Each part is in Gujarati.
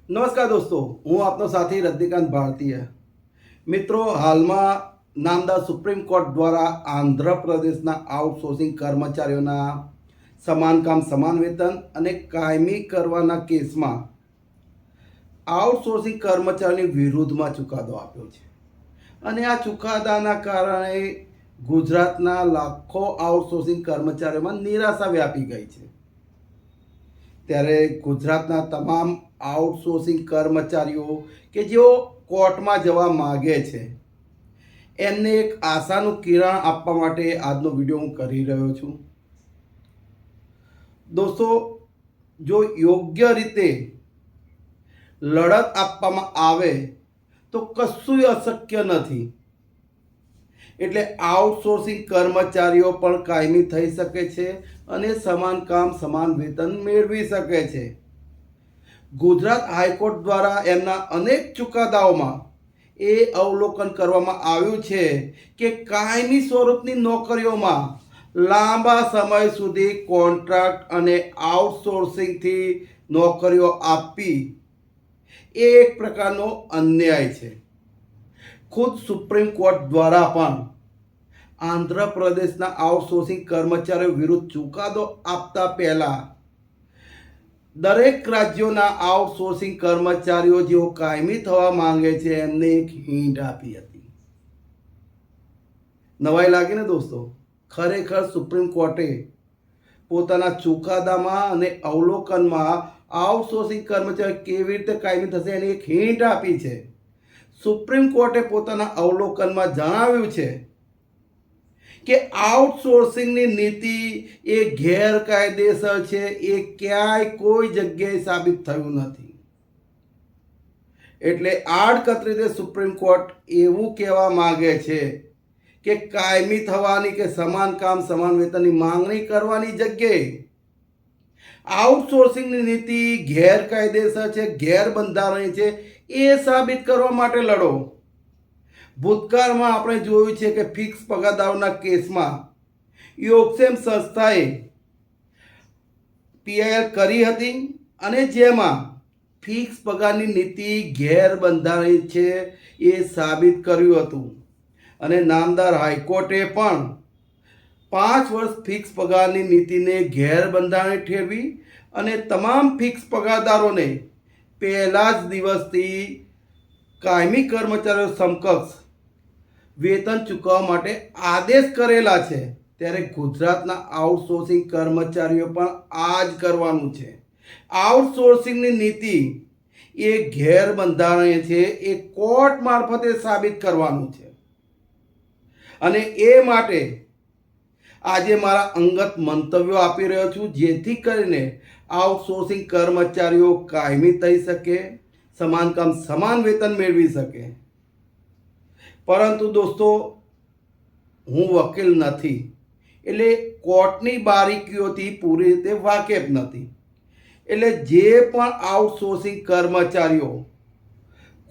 નમસ્કાર દોસ્તો, હું આપનો સાથી રજનીકાંત ભારતીય. મિત્રો, હાલમાં નામદાર સુપ્રીમ કોર્ટ દ્વારા આંધ્રપ્રદેશના આઉટસોર્સિંગ કર્મચારીઓના સમાન કામ સમાન વેતન અને કાયમી કરવાના કેસમાં આઉટસોર્સિંગ કર્મચારીની વિરુદ્ધમાં ચુકાદો આપ્યો છે. અને આ ચુકાદાના કારણે ગુજરાતના લાખો આઉટસોર્સિંગ કર્મચારીઓમાં નિરાશા વ્યાપી ગઈ છે. ત્યારે ગુજરાતના તમામ આઉટસોર્સિંગ કર્મચારીઓ કે જેઓ કોર્ટમાં જવા માગે છે એમને એક આશાનું કિરણ આપવા માટે આજનો વિડીયો હું કરી રહ્યો છું. દોસ્તો, જો યોગ્ય રીતે લડત આપવામાં આવે તો કશું અશક્ય નથી. એટલે આઉટસોર્સિંગ કર્મચારીઓ પણ કાયમી થઈ શકે છે અને સમાન કામ સમાન વેતન મેળવી શકે છે. ગુજરાત હાઈકોર્ટ દ્વારા એમના અનેક ચુકાદાઓમાં એ અવલોકન કરવામાં આવ્યું છે કે કાયમી સ્વરૂપની નોકરીઓમાં લાંબા સમય સુધી કોન્ટ્રાક્ટ અને આઉટસોર્સિંગથી નોકરીઓ આપવી એ એક પ્રકારનો અન્યાય છે. ખુદ સુપ્રીમ કોર્ટ દ્વારા પણ આંધ્રપ્રદેશના આઉટસોર્સિંગ કર્મચારીઓ વિરુદ્ધ ચુકાદો આપતા પહેલા દરેક રાજ્યોના આઉટસોર્સિંગ કર્મચારીઓ જેઓ કાયમી થવા માંગે છે એમને એક હિન્ટ આપી હતી. નવાઈ લાગી ને દોસ્તો? ખરેખર સુપ્રીમ કોર્ટે પોતાના ચુકાદામાં અને અવલોકનમાં આઉટસોર્સિંગ કર્મચારી કેવી રીતે કાયમી થશે એની એક હિન્ટ આપી છે. સુપ્રીમ કોર્ટે પોતાના અવલોકનમાં જણાવ્યું છે કે આઉટસોર્સિંગની નીતિ એ ગેરકાયદેસર છે. એ ક્યાંય કોઈ જગ્યાએ સાબિત થયું નથી. એટલે આડકતરી રીતે સુપ્રીમ કોર્ટ એવું કહેવા માંગે છે કે કાયમી થવાની કે સમાન કામ સમાન વેતનની માંગણી કરવાની જગ્યાએ આઉટસોર્સિંગની નીતિ ગેરકાયદેસર છે, ગેરબંધારણીય છે એ સાબિત કરવા માટે લડો. ભૂતકાળમાં આપણે જોયું છે કે ફિક્સ પગારદારોના કેસમાં યોગક્ષેમ સંસ્થાએ પીઆઈએલ કરી હતી અને જેમાં ફિક્સ પગારની નીતિ ગેરબંધારણીય છે એ સાબિત કર્યું હતું. અને નામદાર હાઈકોર્ટે પણ 5 વર્ષ ફિક્સ પગારની નીતિને ગેરબંધારણીય ઠેરવી અને તમામ ફિક્સ પગારદારોને પહેલા જ દિવસથી કાયમી કર્મચારીઓ સમકક્ષ વેતન ચૂકવવા માટે આદેશ કરેલા છે. ત્યારે ગુજરાતના આઉટસોર્સિંગ કર્મચારીઓ પણ આ જ કરવાનું છે. આઉટસોર્સિંગની નીતિ એ ગેરબંધારણીય છે એ કોર્ટ મારફતે સાબિત કરવાનું છે. અને એ માટે આજે મારા અંગત મંતવ્યો આપી રહ્યો છું જેથી કરીને આઉટસોર્સિંગ કર્મચારીઓ કાયમી થઈ શકે, સમાન કામ સમાન વેતન મેળવી શકે. પરંતુ દોસ્તો, હું વકીલ નથી એટલે કોર્ટની બારીકીઓથી પૂરી રીતે વાકેફ નથી. એટલે જે પણ આઉટસોર્સિંગ કર્મચારીઓ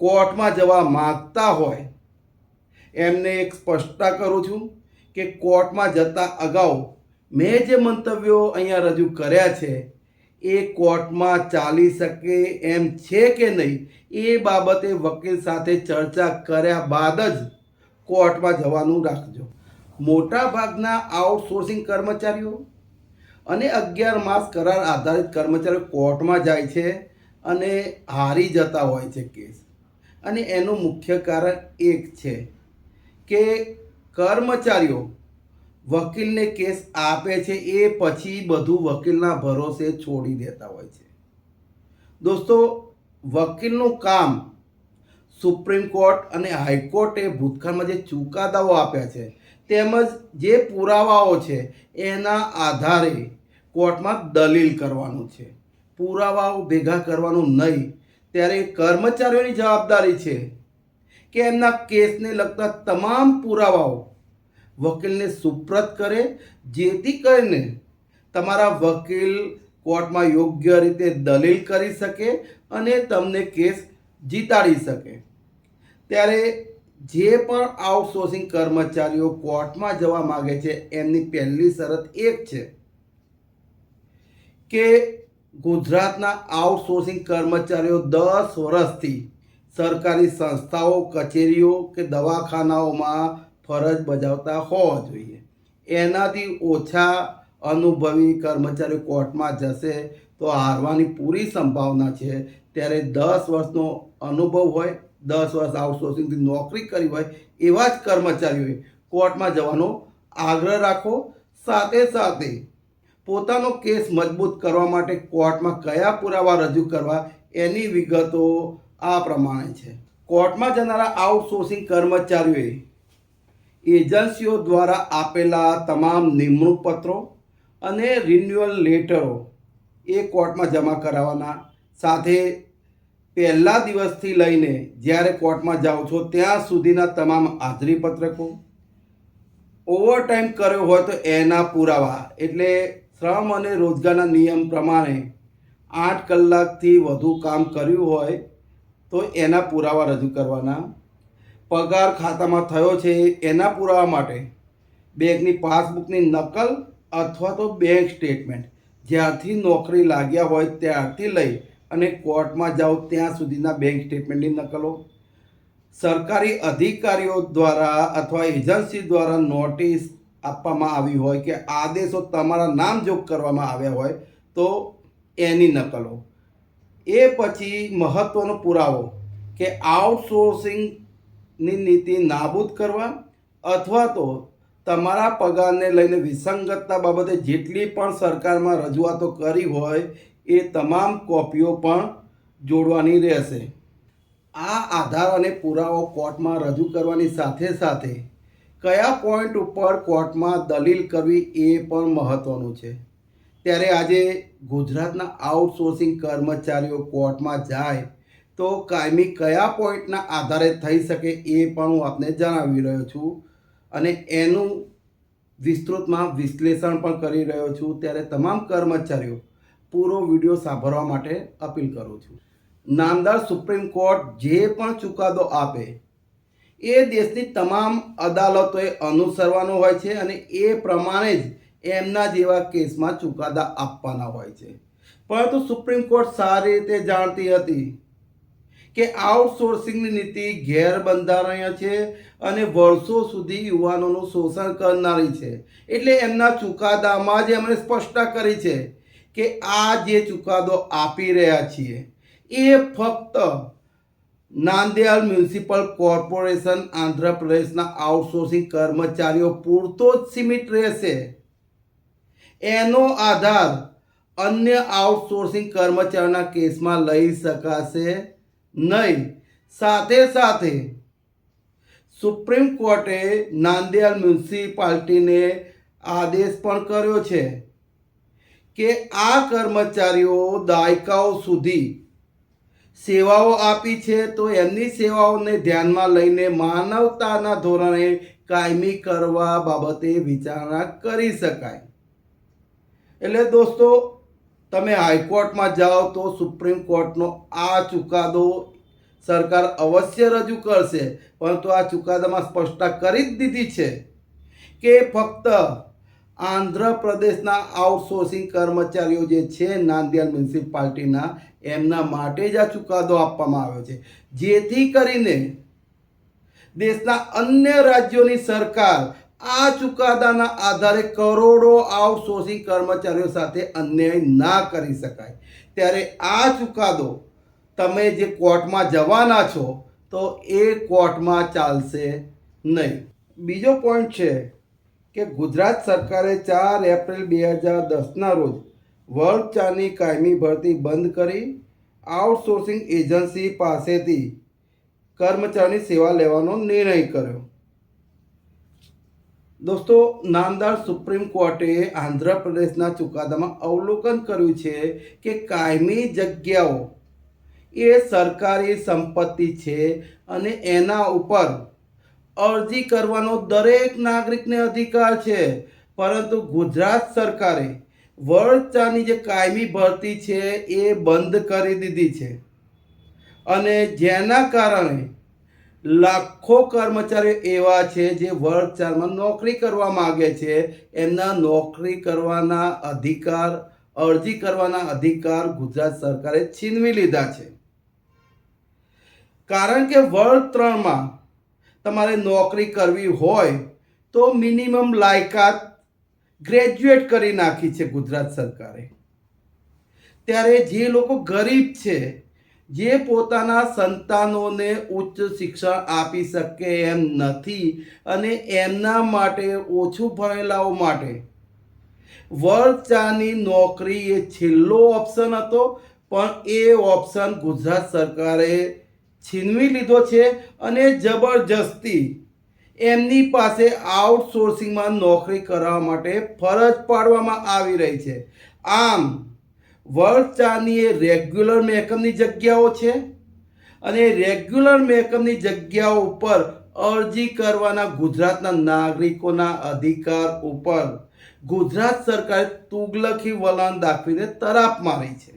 કોર્ટમાં જવા માગતા હોય એમને એક સ્પષ્ટતા કરું છું કે કોર્ટમાં જતા અગાઉ મેં જે મંતવ્યો અહીંયા રજૂ કર્યા છે એ કોર્ટમાં ચાલી શકે એમ છે કે નહીં એ બાબતે વકીલ સાથે ચર્ચા કર્યા બાદ જ કોર્ટમાં જવાનું રાખજો. મોટા ભાગના આઉટસોર્સિંગ કર્મચારીઓ અને 11 માસ કરાર આધારિત કર્મચારીઓ કોર્ટમાં જાય છે અને હારી જતા હોય છે કેસ. અને એનું મુખ્ય કારણ એક છે કે કર્મચારીઓ વકીલને કેસ આપે છે એ પછી બધું વકીલના ભરોસે છોડી દેતા હોય છે. દોસ્તો, વકીલનું કામ સુપ્રીમ કોર્ટ અને હાઈકોર્ટે ભૂતકાળમાં જે ચુકાદાઓ આપ્યા છે તેમજ જે પુરાવાઓ છે એના આધારે કોર્ટમાં દલીલ કરવાનું છે. પુરાવાઓ ભેગા કરવાનું નહીં. ત્યારે કર્મચારીઓની જવાબદારી છે કે એમના કેસને લગતા તમામ પુરાવાઓ વકીલને સુપ્રત કરે જેથી કરીને તમારા વકીલ કોર્ટમાં યોગ્ય રીતે દલીલ કરી શકે અને તમને કેસ જીતાડી શકે. ત્યારે જે પણ આઉટસોર્સિંગ કર્મચારીઓ કોર્ટમાં જવા માગે છે એમની પહેલી શરત એક છે કે ગુજરાતના આઉટસોર્સિંગ કર્મચારીઓ 10 વર્ષથી સરકારી સંસ્થાઓ, કચેરીઓ કે દવાખાનાઓમાં ફરજ બજાવતા હોવા જોઈએ. એનાથી ઓછા અનુભવી કર્મચારીઓ કોર્ટમાં જશે તો હારવાની પૂરી સંભાવના છે. ત્યારે 10 વર્ષનો અનુભવ હોય, 10 વર્ષ આઉટસોર્સિંગથી નોકરી કરી હોય એવા જ કર્મચારીઓએ કોર્ટમાં જવાનો આગ્રહ રાખો. સાથે સાથે પોતાનો કેસ મજબૂત કરવા માટે કોર્ટમાં કયા પુરાવા રજૂ કરવા એની વિગતો આ પ્રમાણે છે. કોર્ટમાં જનારા આઉટસોર્સિંગ કર્મચારીઓએ એજન્સીઓ દ્વારા આપેલા તમામ નિમણૂક પત્રો અને રિન્યુઅલ લેટરો એ કોર્ટમાં જમા કરાવવાના. સાથે પહેલા દિવસથી લઈને જ્યારે કોર્ટમાં જાઓ છો ત્યાં સુધીના તમામ હાજરી પત્રકો, ઓવરટાઈમ કર્યો હોય તો એના પુરાવા, એટલે શ્રમ અને રોજગારના નિયમ પ્રમાણે 8 કલાકથી વધુ કામ કર્યું હોય તો એના પુરાવા રજૂ કરવાના. પગાર ખાતામાં થયો છે એના પુરાવા માટે બેંકની પાસબુકની નકલ અથવા તો બેંક સ્ટેટમેન્ટ, જ્યારથી નોકરી લાગ્યા હોય ત્યારથી લઈ અને કોર્ટમાં જાઓ ત્યાં સુધીના બેંક સ્ટેટમેન્ટની નકલો, સરકારી અધિકારીઓ દ્વારા અથવા એજન્સી દ્વારા નોટિસ આપવામાં આવી હોય કે આદેશો તમારા નામજોગ કરવામાં આવ્યા હોય તો એની નકલો. એ પછી મહત્ત્વનો પુરાવો કે આઉટસોર્સિંગની નીતિ નાબૂદ કરવા અથવા તો તમારા પગારને લઈને વિસંગતતા બાબતે જેટલી પણ સરકારમાં રજૂઆતો કરી હોય એ તમામ કોપીઓ પણ જોડવાની રહેશે. આ આધાર અને પુરાવો કોર્ટમાં રજૂ કરવાની સાથે સાથે કયા પોઈન્ટ ઉપર કોર્ટમાં દલીલ કરવી એ પણ મહત્ત્વનું છે. ત્યારે આજે ગુજરાતના આઉટસોર્સિંગ કર્મચારીઓ કોર્ટમાં જાય તો કાયમી કયા પોઈન્ટના આધારે થઈ શકે એ પણ હું આપને જણાવી રહ્યો છું અને એનું વિસ્તૃતમાં વિશ્લેષણ પણ કરી રહ્યો છું. ત્યારે તમામ કર્મચારીઓ પૂરો વિડીયો સાંભળવા માટે અપીલ કરું છું. નામદાર સુપ્રીમ કોર્ટ જે પણ ચુકાદો આપે એ દેશની તમામ અદાલતોએ અનુસરવાનો હોય છે અને એ પ્રમાણે જ એમના જેવા કેસમાં ચુકાદા આપવાના હોય છે. પરંતુ સુપ્રીમ કોર્ટ સારી રીતે જાણતી હતી કે આઉટસોર્સિંગની નીતિ ગેરબંધારણીય છે અને વર્ષો સુધી યુવાનોનું શોષણ કરનારી છે. એટલે એમના ચુકાદામાં જ એમણે સ્પષ્ટતા કરી છે કે આ જે ચુકાદો આપી રહ્યા છીએ એ ફક્ત નાંદિયાલ મ્યુનિસિપલ કોર્પોરેશન આંધ્રપ્રદેશના આઉટસોર્સિંગ કર્મચારીઓ પૂરતો જ સીમિત રહેશે. એનો આધાર અન્ય આઉટસોર્સિંગ કર્મચારીઓના કેસમાં લઈ શકાશે નહીં. સાથે સાથે સુપ્રીમ કોર્ટે નાંદિયાલ મ્યુનિસિપાલિટીને આદેશ પણ કર્યો છે કે આ કર્મચારીઓ દાયકાઓ સુધી સેવાઓ આપી છે તો એમની સેવાઓને ધ્યાનમાં લઈને માનવતાના ધોરણે કાયમી કરવા બાબતે વિચારણા કરી શકાય. એટલે દોસ્તો, તમે હાઈકોર્ટમાં જાઓ તો સુપ્રીમ કોર્ટનો આ ચુકાદો સરકાર અવશ્ય રજૂ કરશે, પરંતુ આ ચુકાદામાં સ્પષ્ટતા કરી જ દીધી છે કે ફક્ત આંધ્રપ્રદેશના આઉટસોર્સિંગ કર્મચારીઓ જે છે નાંદિયાલ મ્યુનિસિપાલિટીના એમના માટે જ આ ચુકાદો આપવામાં આવ્યો છે, જેથી કરીને દેશના અન્ય રાજ્યોની સરકાર આ ચુકાદાના આધારે કરોડો આઉટસોર્સિંગ કર્મચારીઓ સાથે અન્યાય ના કરી શકાય. ત્યારે આ ચુકાદો તમે જે કોર્ટમાં જવાના છો તો એ કોર્ટમાં ચાલશે નહીં. બીજો પોઈન્ટ છે કે ગુજરાત સરકારે 4 એપ્રિલ 2010ના રોજ વર્ગ 4ની કાયમી ભરતી બંધ કરી આઉટસોર્સિંગ એજન્સી પાસેથી કર્મચારીની સેવા લેવાનો નિર્ણય કર્યો. દોસ્તો, નામદાર સુપ્રીમ કોર્ટે આંધ્રપ્રદેશના ચુકાદામાં અવલોકન કર્યું છે કે કાયમી જગ્યાઓ એ સરકારી સંપત્તિ છે અને એના ઉપર અરજી કરવાનો દરેક નાગરિકને અધિકાર છે. પરંતુ ગુજરાત સરકારે વર્ગ 4ની જે કાયમી ભરતી છે એ બંધ કરી દીધી છે અને જેના કારણે લાખો કર્મચારીઓ એવા છે જે વર્ગ 4માં નોકરી કરવા માગે છે. એમના નોકરી કરવાના અધિકાર અરજી કરવાના અધિકાર ગુજરાત સરકારે છીનવી લીધા છે. કારણ કે વર્ગ 3માં તમારે નોકરી કરવી હોય તો મિનિમમ લાયકાત ગ્રેજ્યુએટ કરી નાખી છે ગુજરાત સરકારે. ત્યારે જે લોકો ગરીબ છે, જે પોતાના સંતાનોને ઉચ્ચ શિક્ષણ આપી શકે એમ નથી અને એમના માટે ઓછું ભણેલાઓ માટે વર્ગ 4ની નોકરી એ છેલ્લો ઓપ્શન હતો, પણ એ ઓપ્શન ગુજરાત સરકારે છીનવી લીધો છે અને જબરજસ્તી એમની પાસે આઉટસોર્સિંગમાં નોકરી કરવા માટે ફરજ પાડવામાં આવી રહી છે. આમ વર્ગ 4ની એ રેગ્યુલર મહેકમની જગ્યાઓ છે અને રેગ્યુલર મહેકમની જગ્યાઓ ઉપર અરજી કરવાના ગુજરાતના નાગરિકોના અધિકાર ઉપર ગુજરાત સરકારે તુગલકી વલણ દાખવીને તરાપ મારી છે.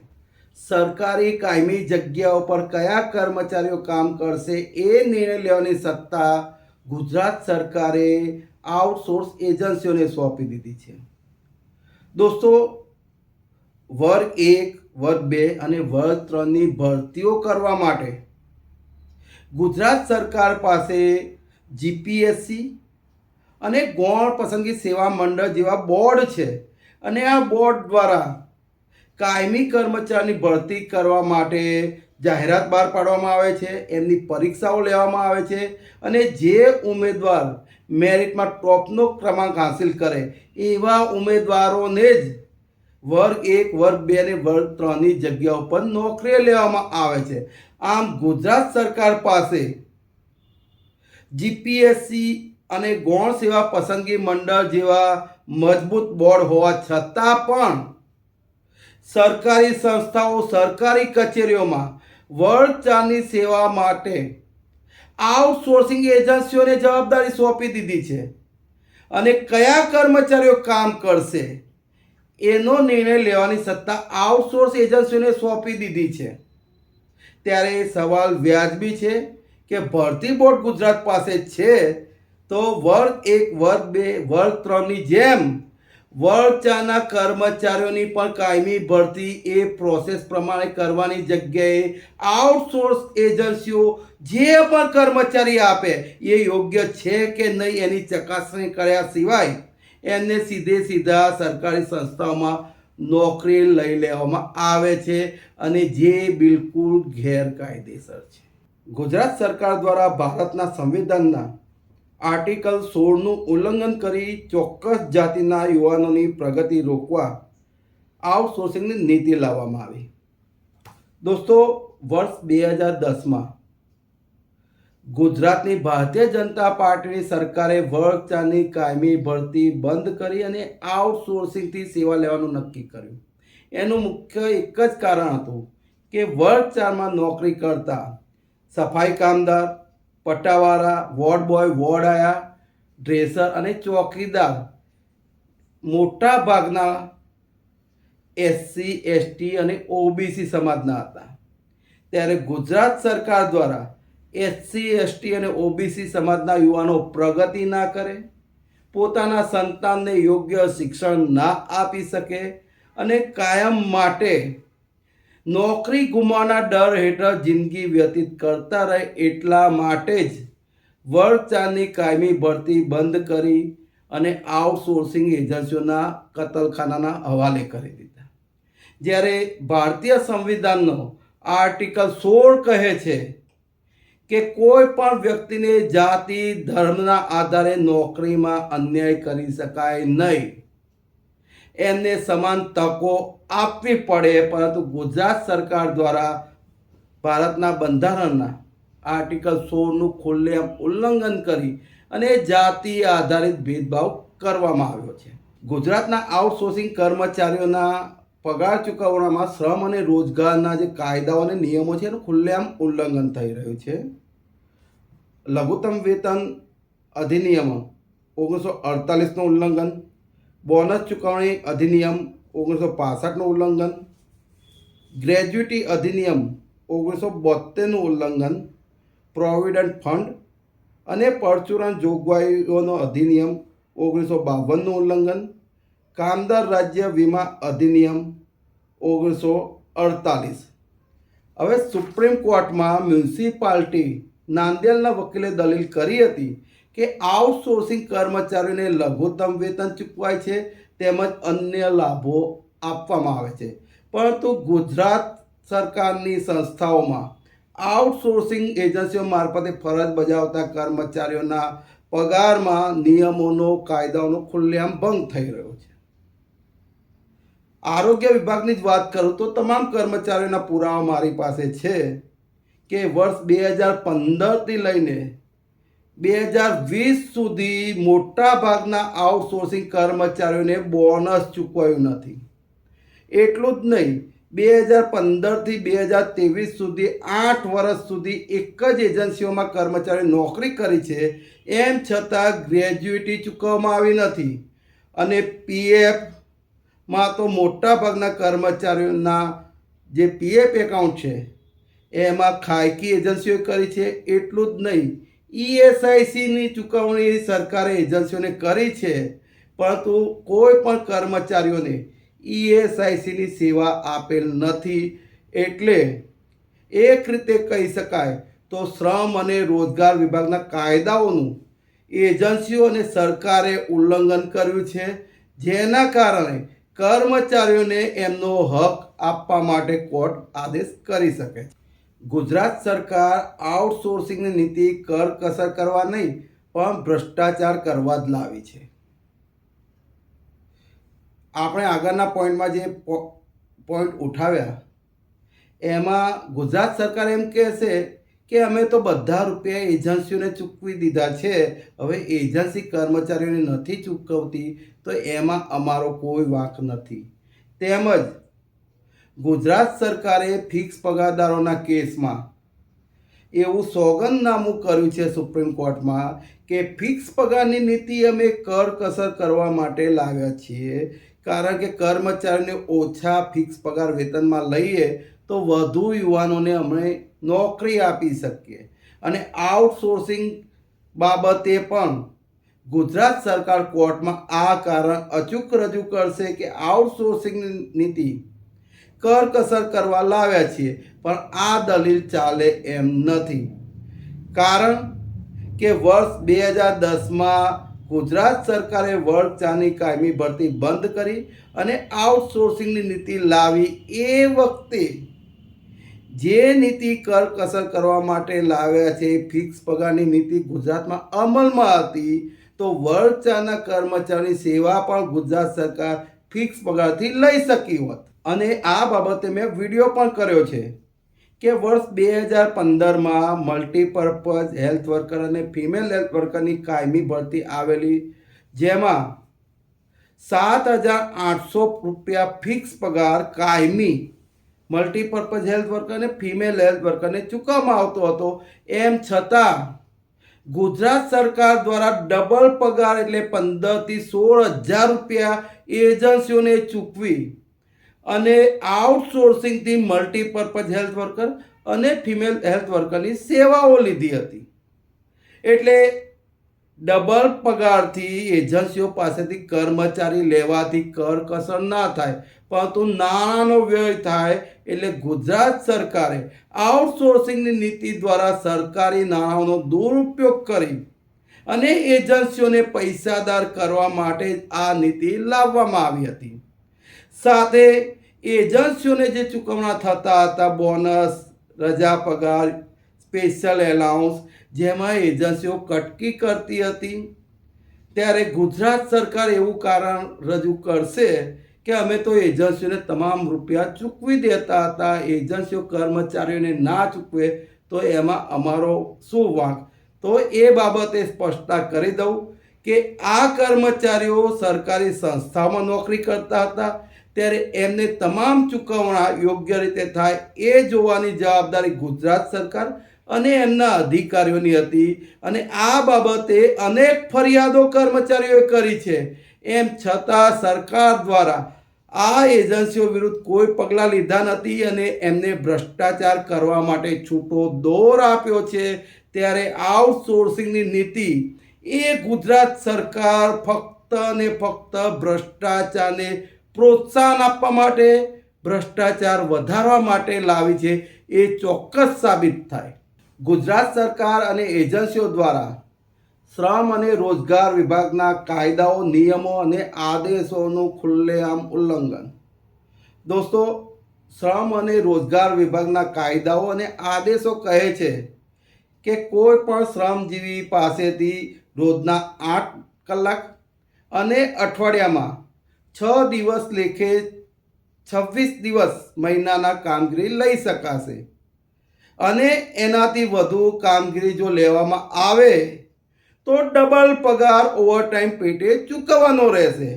સરકારી કાયમી જગ્યાઓ પર કયા કર્મચારીઓ કામ કરશે એ નિર્ણય લેવાની સત્તા ગુજરાત સરકારે આઉટસોર્સ એજન્સીઓને સોંપી દીધી છે. દોસ્તો, વર્ગ 1, વર્ગ 2 અને વર્ગ 3ની ભરતીઓ કરવા માટે ગુજરાત સરકાર પાસે જીપીએસસી અને ગૌણ પસંદગી સેવા મંડળ જેવા બોર્ડ છે અને આ બોર્ડ દ્વારા કાયમી કર્મચારીની ભરતી કરવા માટે જાહેરાત બહાર પાડવામાં આવે છે, એમની પરીક્ષાઓ લેવામાં આવે છે અને જે ઉમેદવાર મેરિટમાં ટોપનો ક્રમાંક હાંસિલ કરે એવા ઉમેદવારોને જ વર્ગ 1, વર્ગ 2 અને વર્ગ 3ની જગ્યા ઉપર નોકરી લેવામાં આવે છે. આમ ગુજરાત સરકાર પાસે જીપીએસસી અને ગૌણ સેવા પસંદગી મંડળ જેવા મજબૂત બોર્ડ હોવા છતાં પણ સરકારી સંસ્થાઓ, સરકારી કચેરીઓમાં વર્ગ 4ની સેવા માટે આઉટસોર્સિંગ એજન્સીઓને જવાબદારી સોંપી દીધી છે અને કયા કર્મચારીઓ કામ કરશે એનો નિર્ણય લેવાની સત્તા આઉટસોર્સ એજન્સીઓને સોંપી દીધી છે. ત્યારે સવાલ વ્યાજબી છે કે ભરતી બોર્ડ ગુજરાત પાસે છે તો વર્ગ 1, વર્ગ 2, વર્ગ 3ની જેમ વર્ગ 4ના કર્મચારીઓની પણ કાયમી ભરતી એ પ્રોસેસ પ્રમાણે કરવાની જગ્યાએ આઉટસોર્સ એજન્સીઓ જે પણ કર્મચારી આપે એ યોગ્ય છે કે નહીં એની ચકાસણી કર્યા સિવાય એમને સીધા સરકારી સંસ્થાઓમાં નોકરી લઈ લેવામાં આવે છે અને જે બિલકુલ ગેરકાયદેસર છે. ગુજરાત સરકાર દ્વારા ભારતના સંવિધાનના આર્ટિકલ 16નું ઉલ્લંઘન કરી ચોક્કસ જાતિના યુવાનોની પ્રગતિ રોકવા આઉટસોર્સિંગની નીતિ લાવવામાં આવી. દોસ્તો, વર્ષ 2010માં ગુજરાતની ભારતીય જનતા પાર્ટીની સરકારે વર્ગ 4ની કાયમી ભરતી બંધ કરી અને આઉટસોર્સિંગથી સેવા લેવાનું નક્કી કર્યું. એનું મુખ્ય એક જ કારણ હતું કે વર્ગ 4માં નોકરી કરતા સફાઈ કામદાર, પટાવાળા, વોર્ડ બોય, વોર્ડ આયા, ડ્રેસર અને ચોકીદાર મોટા ભાગના એસસી, એસટી અને ઓબીસી સમાજના હતા. ત્યારે ગુજરાત સરકાર દ્વારા એસસી, એસટી અને ઓબીસી સમાજના યુવાનો પ્રગતિ ના કરે, પોતાના સંતાનને યોગ્ય શિક્ષણ ના આપી શકે અને કાયમ માટે નોકરી ગુમાવવાના ડર હેઠળ જિંદગી વ્યતીત કરતા રહે એટલા માટે જ વર્ગ 4ની કાયમી ભરતી બંધ કરી અને આઉટસોર્સિંગ એજન્સીઓના કતલખાનાના હવાલે કરી દીધા. જ્યારે ભારતીય સંવિધાનનો આર્ટિકલ 16 કહે છે કે કોઈ પણ વ્યક્તિને જાતિ, ધર્મના આધારે નોકરીમાં અન્યાય કરી શકાય નહીં, એમને સમાન તકો આપવી પડે. પરંતુ ગુજરાત સરકાર દ્વારા ભારતના બંધારણના આર્ટિકલ 16નું ખુલ્લેઆમ ઉલ્લંઘન કરી અને જાતિ આધારિત ભેદભાવ કરવામાં આવ્યો છે. ગુજરાતના આઉટસોર્સિંગ કર્મચારીઓના પગાર ચૂકવવામાં શ્રમ અને રોજગારના જે કાયદાઓ અને નિયમો છે એનું ખુલ્લેઆમ ઉલ્લંઘન થઈ રહ્યું છે. લઘુત્તમ વેતન અધિનિયમ 1948નું ઉલ્લંઘન, બોનસ ચૂકવણી અધિનિયમ 1965નું ઉલ્લંઘન, ગ્રેજ્યુટી અધિનિયમ 1972નું ઉલ્લંઘન, પ્રોવિડન્ટ ફંડ અને પરચુરણ જોગવાઈઓનો અધિનિયમ 1952નું ઉલ્લંઘન, કામદાર રાજ્ય વીમા અધિનિયમ 1948. હવે સુપ્રીમ કોર્ટમાં મ્યુનિસિપાલિટી નાંદેડના વકીલે દલીલ કરી હતી કે આઉટસોર્સિંગ કર્મચારીઓને લઘુત્તમ વેતન ચૂકવાય છે તેમજ અન્ય લાભો આપવામાં આવે છે, પરંતુ ગુજરાત સરકારની સંસ્થાઓમાં આઉટસોર્સિંગ એજન્સીઓ મારફતે ફરજ બજાવતા કર્મચારીઓના પગારમાં નિયમોનો કાયદાઓનો ખુલ્લેઆમ ભંગ થઈ રહ્યો છે. આરોગ્ય વિભાગની જ વાત કરું તો તમામ કર્મચારીઓના પુરાવા મારી પાસે છે કે વર્ષ 2015થી લઈને 2020 સુધી મોટા ભાગના આઉટસોર્સિંગ કર્મચારીઓને બોનસ ચૂકવાયું નથી. એટલું જ નહીં, 2015થી 2023 સુધી 8 વર્ષ સુધી એક જ એજન્સીઓમાં કર્મચારીઓ નોકરી કરી છે, એમ છતાં ગ્રેજ્યુઇટી ચૂકવવામાં આવી નથી. અને પીએફમાં તો મોટા ભાગના કર્મચારીઓના જે પીએફ એકાઉન્ટ છે એમાં ખાનગી એજન્સીઓએ કરી છે. એટલું જ નહીં, ઈએસઆઈસીની ચૂકવણી સરકારે એજન્સીઓને કરી છે, પરંતુ કોઈ પણ કર્મચારીઓને ઈએસઆઈસીની સેવા આપેલ નથી. એટલે એક રીતે કહી શકાય તો શ્રમ અને રોજગાર વિભાગના કાયદાઓનું એજન્સીઓ અને સરકારે ઉલ્લંઘન કર્યું છે, જેના કારણે કર્મચારીઓને એમનો હક આપવા માટે કોર્ટ આદેશ કરી શકે છે. ગુજરાત સરકાર આઉટસોર્સિંગની નીતિ કરકસર કરવા નહીં પણ ભ્રષ્ટાચાર કરવા જ લાવી છે. આપણે આગળના પોઈન્ટમાં જે પોઈન્ટ ઉઠાવ્યા એમાં ગુજરાત સરકાર એમ કહેશે કે અમે તો બધા રૂપિયા એજન્સીઓને ચૂકવી દીધા છે, હવે એજન્સી કર્મચારીઓને નથી ચૂકવતી તો એમાં અમારો કોઈ વાંક નથી. તેમજ ગુજરાત સરકારે ફિક્સ પગારદારોના કેસમાં એવું સોગંદનામું કર્યું છે સુપ્રીમ કોર્ટમાં કે ફિક્સ પગારની નીતિ અમે કરકસર કરવા માટે લાવ્યા છીએ, કારણ કે કર્મચારીઓને ઓછા ફિક્સ પગાર વેતનમાં લઈએ તો વધુ યુવાનોને અમે નોકરી આપી શકીએ. અને આઉટસોર્સિંગ બાબતે પણ ગુજરાત સરકાર કોર્ટમાં આ કારણ અચૂક રજૂ કરશે કે આઉટસોર્સિંગની નીતિ કરકસર કરવા લાવ્યા છીએ, પણ આ દલીલ ચાલે એમ નથી. કારણ કે વર્ષ 2010માં ગુજરાત સરકારે વર્ગ 4ની કાયમી ભરતી બંધ કરી અને આઉટસોર્સિંગની નીતિ લાવી. એ વખતે જે નીતિ કરકસર કરવા માટે લાવ્યા છે ફિક્સ પગારની નીતિ ગુજરાતમાં અમલમાં હતી, તો વર્ગ 4ના કર્મચારીની સેવા પણ ગુજરાત સરકાર ફિક્સ પગારથી લઈ શકી હોત. અને આ બાબતે મેં વિડીયો પણ કર્યો છે કે વર્ષ 2015માં મલ્ટીપર્પઝ હેલ્થ વર્કર અને ફિમેલ હેલ્થ વર્કરની કાયમી ભરતી આવેલી, જેમાં 7,800 રૂપિયા ફિક્સ પગાર કાયમી મલ્ટીપર્પઝ હેલ્થ વર્કર અને ફિમેલ હેલ્થ વર્કરને ચૂકવવામાં આવતો હતો. એમ છતાં ગુજરાત સરકાર દ્વારા ડબલ પગાર એટલે 15,000થી 16,000 રૂપિયા એજન્સીઓને ચૂકવી અને આઉટસોર્સિંગથી મલ્ટીપર્પઝ હેલ્થ વર્કર અને ફિમેલ હેલ્થ વર્કરની સેવાઓ લીધી હતી. એટલે ડબલ પગારથી એજન્સીઓ પાસેથી કર્મચારી લેવાથી કરકસર ના થાય, પરંતુ નાણાંનો વ્યય થાય. એટલે ગુજરાત સરકારે આઉટસોર્સિંગની નીતિ દ્વારા સરકારી નાણાંનો દુરુપયોગ કરી અને એજન્સીઓને પૈસાદાર કરવા માટે આ નીતિ લાવવામાં આવી હતી. સાથે એજન્સીઓને જે ચૂકવણા થતા હતા બોનસ, રજા પગાર, સ્પેશિયલ એલાઉન્સ, જેમાં એજન્સીઓ કટકી કરતી હતી, ત્યારે ગુજરાત સરકાર એવું કારણ રજૂ કરશે કે અમે તો એજન્સીઓને તમામ રૂપિયા ચૂકવી દેતા હતા, એજન્સીઓ કર્મચારીઓને ના ચૂકવે તો એમાં અમારો શું વાંક. તો એ બાબતે સ્પષ્ટતા કરી દઉં કે આ કર્મચારીઓ સરકારી સંસ્થામાં નોકરી કરતા હતા, ત્યારે એમને તમામ ચૂકવણા યોગ્ય રીતે થાય એ જોવાની જવાબદારી ગુજરાત સરકાર અને એમના અધિકારીઓની હતી. અને આ બાબતે અનેક ફરિયાદો કર્મચારીઓએ કરી છે, એમ છતાં સરકાર દ્વારા આ એજન્સીઓ વિરુદ્ધ કોઈ પગલાં લીધા નથી અને એમને ભ્રષ્ટાચાર કરવા માટે છૂટો દોર આપ્યો છે. ત્યારે આઉટસોર્સિંગની નીતિ એ ગુજરાત સરકાર ફક્ત ને ફક્ત ભ્રષ્ટાચારને પ્રોત્સાહન આપવા માટે ભ્રષ્ટાચાર વધારવા માટે લાવી છે એ ચોક્કસ સાબિત થાય. ગુજરાત સરકાર અને એજન્સીઓ દ્વારા શ્રમ અને રોજગાર વિભાગના કાયદાઓ, નિયમો અને આદેશોનું ખુલ્લેઆમ ઉલ્લંઘન. દોસ્તો, શ્રમ અને રોજગાર વિભાગના કાયદાઓ અને આદેશો કહે છે કે કોઈ પણ શ્રમજીવી પાસેથી રોજના 8 કલાક અને અઠવાડિયામાં 6 દિવસ લેખે 26 દિવસ મહિનાના કામગીરી લઈ શકાશે અને એનાથી વધુ કામગીરી જો લેવામાં આવે તો ડબલ પગાર ઓવરટાઈમ પેટે ચૂકવવાનો રહેશે.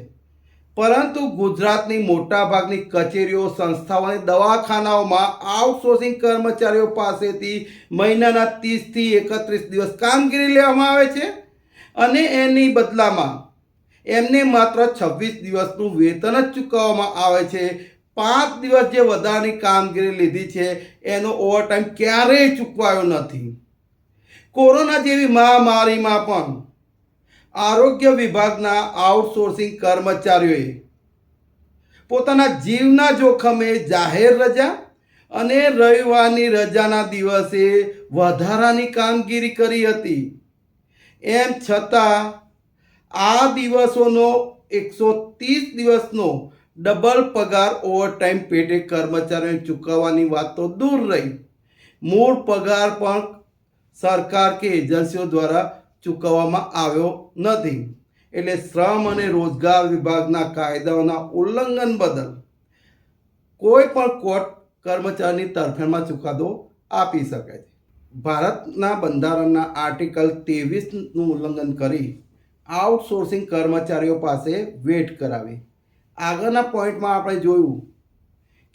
પરંતુ ગુજરાતની મોટાભાગની કચેરીઓ, સંસ્થાઓ અને દવાખાનાઓમાં આઉટસોર્સિંગ કર્મચારીઓ પાસેથી મહિનાના 30થી 31 દિવસ કામગીરી લેવામાં આવે છે અને એની બદલામાં એમને માત્ર 26 દિવસનું વેતન જ ચૂકવવામાં આવે છે. 5 દિવસ જે વધારાની કામગીરી લીધી છે એનો ઓવરટાઈમ ક્યારેય ચૂકવાયો નથી. કોરોના જેવી મહામારીમાં પણ આરોગ્ય વિભાગના આઉટસોર્સિંગ કર્મચારીઓએ પોતાના જીવના જોખમે જાહેર રજા અને રવિવારની રજાના દિવસે વધારાની કામગીરી કરી હતી. એમ છતાં આ દિવસોનો 130 દિવસનો ડબલ પગાર ઓવરટાઈમ પેટે કર્મચારીઓને ચૂકવવાની વાત તો દૂર રહી, મૂળ પગાર પણ સરકાર કે એજન્સીઓ દ્વારા ચૂકવવામાં આવ્યો નથી. એટલે શ્રમ અને રોજગાર વિભાગના કાયદાઓના ઉલ્લંઘન બદલ કોઈ પણ કોર્ટ કર્મચારીની તરફેણમાં ચુકાદો આપી શકે છે. ભારતના બંધારણના આર્ટિકલ 23નું ઉલ્લંઘન કરી આઉટસોર્સિંગ કર્મચારીઓ પાસે વેટ કરાવી. આગળના પોઈન્ટમાં આપણે જોયું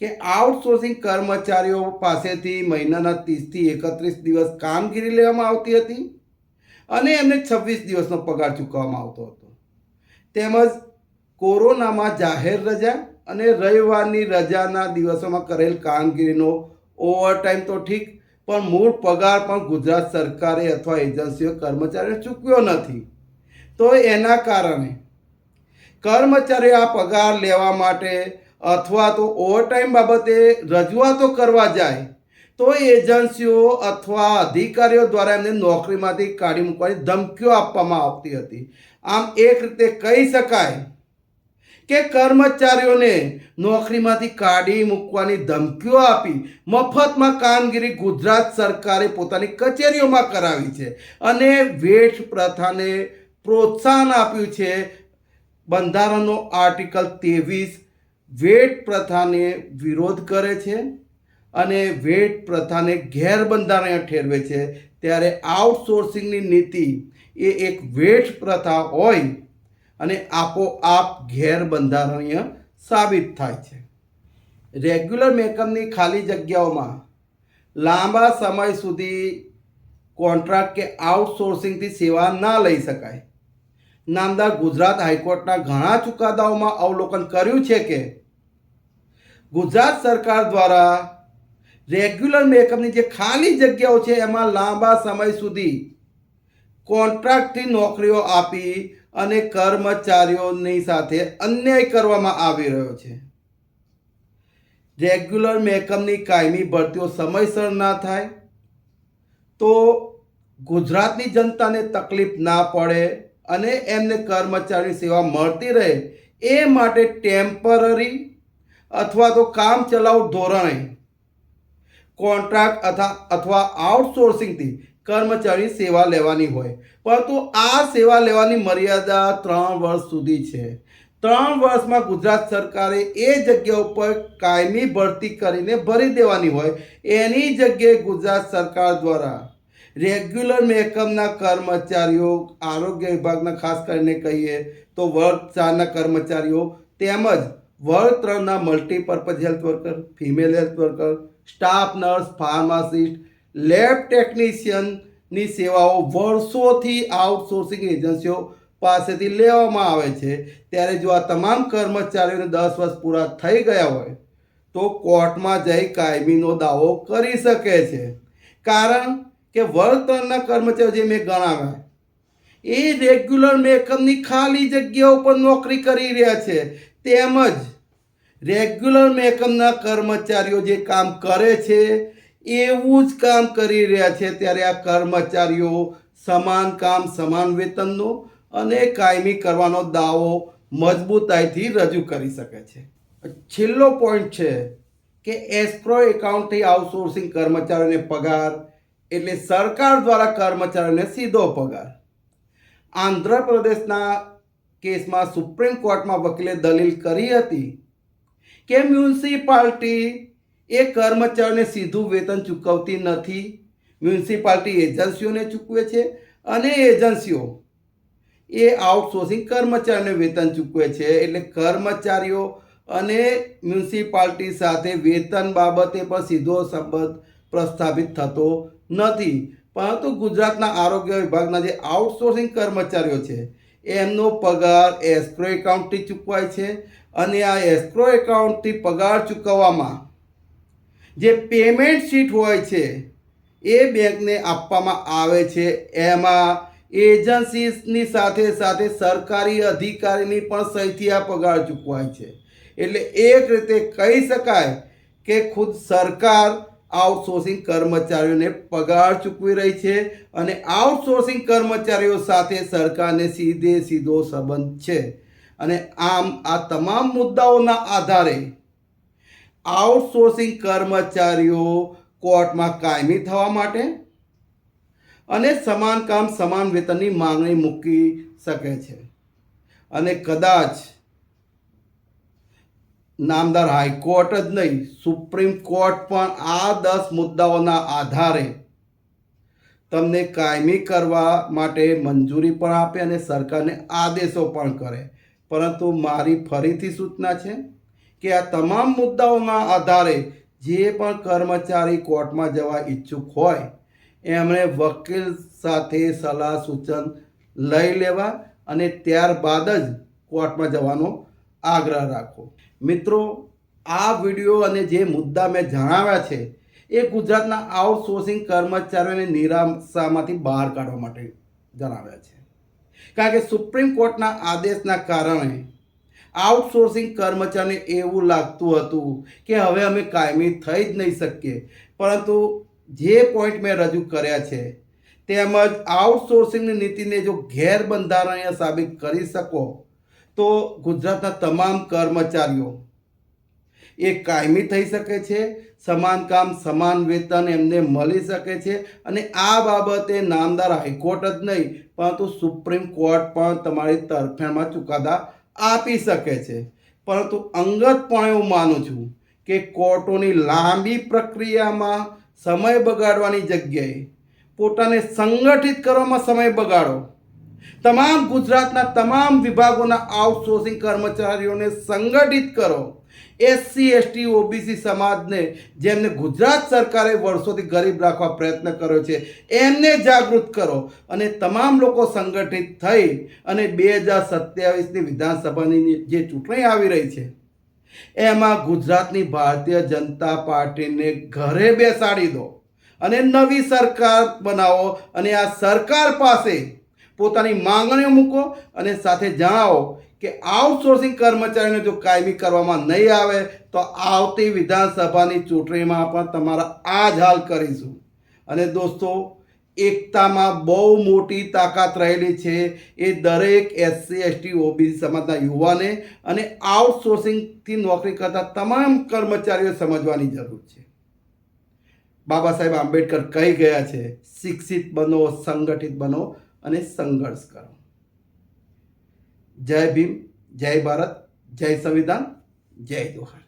કે આઉટસોર્સિંગ કર્મચારીઓ પાસેથી મહિનાના 30થી 31 દિવસ કામગીરી લેવામાં આવતી હતી અને એમને 26 દિવસનો પગાર ચૂકવવામાં આવતો હતો. તેમજ કોરોનામાં જાહેર રજા અને રવિવારની રજાના દિવસોમાં કરેલ કામગીરીનો ઓવરટાઈમ તો ઠીક, પણ મૂળ પગાર પણ ગુજરાત સરકારે અથવા એજન્સીઓ કર્મચારીઓને ચૂકવ્યો નથી. તો એના કારણે કર્મચારીઓ આ પગાર લેવા માટે અથવા તો ઓવરટાઈમ બાબતે રજૂઆતો કરવા જાય તો એજન્સીઓ અથવા અધિકારીઓ દ્વારા એમને નોકરીમાંથી કાઢી મૂકવાની ધમકીઓ આપવામાં આવતી હતી. આમ એક રીતે કહી શકાય કે કર્મચારીઓને નોકરીમાંથી કાઢી મૂકવાની ધમકીઓ આપી મફતમાં કામગીરી ગુજરાત સરકારે પોતાની કચેરીઓમાં કરાવી છે અને વેઠ પ્રથાને પ્રોત્સાહન આપ્યું છે. બંધારણનો આર્ટિકલ 23 વેટ પ્રથાને વિરોધ કરે છે અને વેટ પ્રથાને ગેરબંધારણીય ઠેરવે છે. ત્યારે આઉટસોર્સિંગની નીતિ એ એક વેટ પ્રથા હોય અને આપોઆપ ગેરબંધારણીય સાબિત થાય છે. રેગ્યુલર મેકઅપની ખાલી જગ્યાઓમાં લાંબા સમય સુધી કોન્ટ્રાક્ટ કે આઉટસોર્સિંગથી સેવા ના લઈ શકાય. નામદાર ગુજરાત હાઈકોર્ટના ઘણા ચુકાદાઓમાં અવલોકન કર્યું છે કે ગુજરાત સરકાર દ્વારા રેગ્યુલર મેકઅપની જે ખાલી જગ્યાઓ છે એમાં લાંબા સમય સુધી કોન્ટ્રાક્ટથી નોકરીઓ આપી અને કર્મચારીઓની સાથે અન્યાય કરવામાં આવી રહ્યો છે. રેગ્યુલર મેકઅપની કાયમી ભરતીઓ સમયસર ના થાય તો ગુજરાતની જનતાને તકલીફ ના પડે અને એમને કર્મચારી સેવા મળતી રહે એ માટે ટેમ્પરરી અથવા તો કામચલાઉ ધોરણે કોન્ટ્રાક્ટ અથવા આઉટસોર્સિંગથી કર્મચારી સેવા લેવાની હોય. પરંતુ આ સેવા લેવાની મર્યાદા 3 વર્ષ સુધી છે. 3 વર્ષમાં ગુજરાત સરકારે એ જગ્યા ઉપર કાયમી ભરતી કરીને ભરી દેવાની હોય. એની જગ્યાએ ગુજરાત સરકાર દ્વારા રેગ્યુલર મેકઅપના કર્મચારીઓ, આરોગ્ય વિભાગના ખાસ કરીને કહીએ તો વર્ગ 4ના કર્મચારીઓ તેમજ વર્ગ 3ના multipurpose health worker, female health worker, staff nurse, pharmacist, lab ટેકનિશિયનની સેવાઓ વર્ષોથી આઉટસોર્સિંગ એજન્સીઓ પાસેથી લેવામાં આવે છે. ત્યારે જો આ તમામ કર્મચારીઓને 10 વર્ષ પૂરા થઈ ગયા હોય તો કોર્ટમાં જઈ કાયમીનો દાવો કરી શકે છે. કારણ કે વર્ગ 3ના કર્મચારીઓ જે મેં ગણાવ્યા એ રેગ્યુલર મેકઅપની ખાલી જગ્યાઓ પર નોકરી કરી રહ્યા છે તેમજ રેગ્યુલર મહેકમના કર્મચારીઓ જે કામ કરે છે એવું જ કામ કરી રહ્યા છે, ત્યારે આ કર્મચારીઓ સમાન કામ સમાન વેતનનો અને કાયમી કરવાનો દાવો મજબૂતાઈથી રજૂ કરી શકે છે. છેલ્લો પોઈન્ટ છે કે એસ્ક્રો એકાઉન્ટથી આઉટસોર્સિંગ કર્મચારીઓને પગાર એટલે સરકાર દ્વારા કર્મચારીઓને સીધો પગાર. આંધ્રપ્રદેશના કેસમાં સુપ્રીમ કોર્ટમાં વકીલે દલીલ કરી હતી કે મ્યુનિસિપાલિટી એ કર્મચારીઓને સીધું વેતન ચૂકવતી નથી. મ્યુનિસિપાલિટી એજન્સીઓને ચૂકવે છે અને એજન્સીઓ એ આઉટસોર્સિંગ કર્મચારીઓને વેતન ચૂકવે છે. એટલે કર્મચારીઓ અને મ્યુનિસિપાલિટી સાથે વેતન બાબતે પણ સીધો સંબંધ પ્રસ્થાપિત થતો નથી. પરંતુ ગુજરાતના આરોગ્ય વિભાગના જે આઉટસોર્સિંગ કર્મચારીઓ છે એમનો પગાર એસ્ક્રો એકાઉન્ટથી ચૂકવાય છે અને આ એસ્ક્રો એકાઉન્ટથી પગાર ચૂકવવામાં જે પેમેન્ટ શીટ હોય છે એ બેંકને આપવામાં આવે છે. એમાં એજન્સીની સાથે સાથે સરકારી અધિકારીની પણ સહીથી આ પગાર ચૂકવાય છે. એટલે એક રીતે કહી શકાય કે ખુદ સરકાર આઉટસોર્સિંગ કર્મચારીઓને પગાર ચૂકવી રહી છે અને આઉટસોર્સિંગ કર્મચારીઓ સાથે સરકારને સીધો સંબંધ છે. અને આમ આ તમામ મુદ્દાઓના આધારે આઉટસોર્સિંગ કર્મચારીઓ કોર્ટમાં કાયમી થવા માટે અને સમાન કામ સમાન વેતનની માંગણી મૂકી શકે છે. અને કદાચ નામદાર હાઈકોર્ટ જ નહીં, સુપ્રીમ કોર્ટ પણ આ 10 મુદ્દાઓના આધારે તમને કાયમી કરવા માટે મંજૂરી પણ આપે અને સરકારને આદેશો પણ કરે. પરંતુ મારી ફરીથી સૂચના છે કે આ તમામ મુદ્દાઓના આધારે જે પણ કર્મચારી કોર્ટમાં જવા ઈચ્છુક હોય એમણે વકીલ સાથે સલાહ સૂચન લઈ લેવા અને ત્યારબાદ જ કોર્ટમાં જવાનો આગ્રહ રાખવો. મિત્રો, આ વિડીયો અને જે મુદ્દા મેં જણાવ્યા છે એ ગુજરાતના આઉટસોર્સિંગ કર્મચારીઓને નિરાશામાંથી બહાર કાઢવા માટે જણાવ્યા છે. કારણ કે સુપ્રીમ કોર્ટના આદેશના કારણે આઉટસોર્સિંગ કર્મચારીને એવું લાગતું હતું કે હવે અમે કાયમી થઈ જ નહીં શકીએ. પરંતુ જે પોઈન્ટ મેં રજૂ કર્યા છે તેમજ આઉટસોર્સિંગની નીતિને જો ગેરબંધારણીય સાબિત કરી શકો તો ગુજરાતના તમામ કર્મચારીઓ એ કાયમી થઈ શકે છે. સમાન કામ સમાન વેતન એમને મળી શકે છે અને આ બાબતે નામદાર હાઈકોર્ટ જ નહીં પરંતુ સુપ્રીમ કોર્ટ પણ તમારી તરફેણમાં ચુકાદા આપી શકે છે. પરંતુ અંગતપણે હું માનું છું કે કોર્ટોની લાંબી પ્રક્રિયામાં સમય બગાડવાની જગ્યાએ પોતાને સંગઠિત કરવામાં સમય બગાડો. તમામ ગુજરાતના તમામ વિભાગોના આઉટસોર્સિંગ કર્મચારીઓને સંગઠિત કરો. એસસી એસટી ઓબીસી સમાજને જેમને ગુજરાત સરકારે વર્ષોથી ગરીબ રાખવા પ્રયત્ન કર્યો છે એમને જાગૃત કરો અને તમામ લોકો સંગઠિત થઈ અને 2027ની વિધાનસભાની જે ચૂંટણી આવી રહી છે એમાં ગુજરાતની ભારતીય જનતા પાર્ટીને ઘરે બેસાડી દો અને નવી સરકાર બનાવો અને આ સરકાર પાસે પોતાની માંગણીઓ મૂકો અને સાથે જણાવો કે આઉટસોર્સિંગ કર્મચારીને જો કાયમી કરવામાં નહીં આવે તો આવતી વિધાનસભાની ચૂંટણીમાં પણ તમારા આ જ હાલ કરીશું. અને દોસ્તો, એકતામાં બહુ મોટી તાકાત રહેલી છે. એ દરેક એસસી એસટી ઓબીસી સમાજના યુવાને અને આઉટસોર્સિંગથી નોકરી કરતા તમામ કર્મચારીઓ સમજવાની જરૂર છે. બાબા સાહેબ આંબેડકર કહી ગયા છે, શિક્ષિત બનો, સંગઠિત બનો અને સંઘર્ષ કરો. જય ભીમ, જય ભારત, જય સંવિધાન, જય જોહાર.